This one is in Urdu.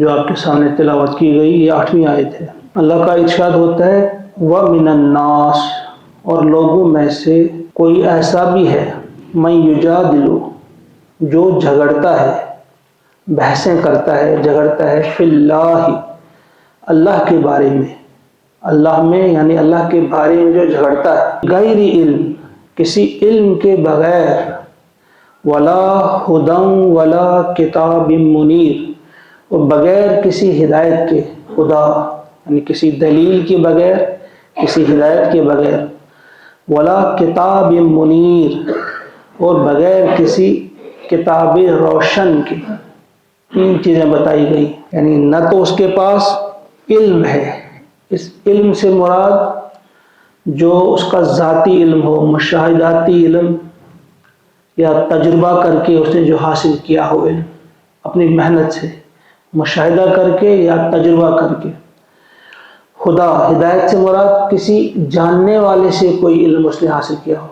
جو آپ کے سامنے تلاوت کی گئی یہ 8ویں آیت ہے۔ اللہ کا ارشاد ہوتا ہے وَمِنَ النَّاسِ، اور لوگوں میں سے کوئی ایسا بھی ہے مَن یُجَادِلُ، جو جھگڑتا ہے، بحثیں کرتا ہے، جھگڑتا ہے فی اللہ، اللہ کے بارے میں، اللہ میں یعنی اللہ کے بارے میں جو جھگڑتا ہے، غیر علم، کسی علم کے بغیر، ولا ہدی ولا کتاب منیر، اور بغیر کسی ہدایت کے، خدا یعنی کسی دلیل کے بغیر، کسی ہدایت کے بغیر، ولا کتاب منیر، اور بغیر کسی کتاب روشن کے۔ 3 چیزیں بتائی گئی، یعنی نہ تو اس کے پاس علم ہے، اس علم سے مراد جو اس کا ذاتی علم ہو، مشاہداتی علم، یا تجربہ کر کے اس نے جو حاصل کیا ہو علم اپنی محنت سے، مشاہدہ کر کے یا تجربہ کر کے۔ خدا، ہدایت سے مراد کسی جاننے والے سے کوئی علم اس نے حاصل کیا ہو۔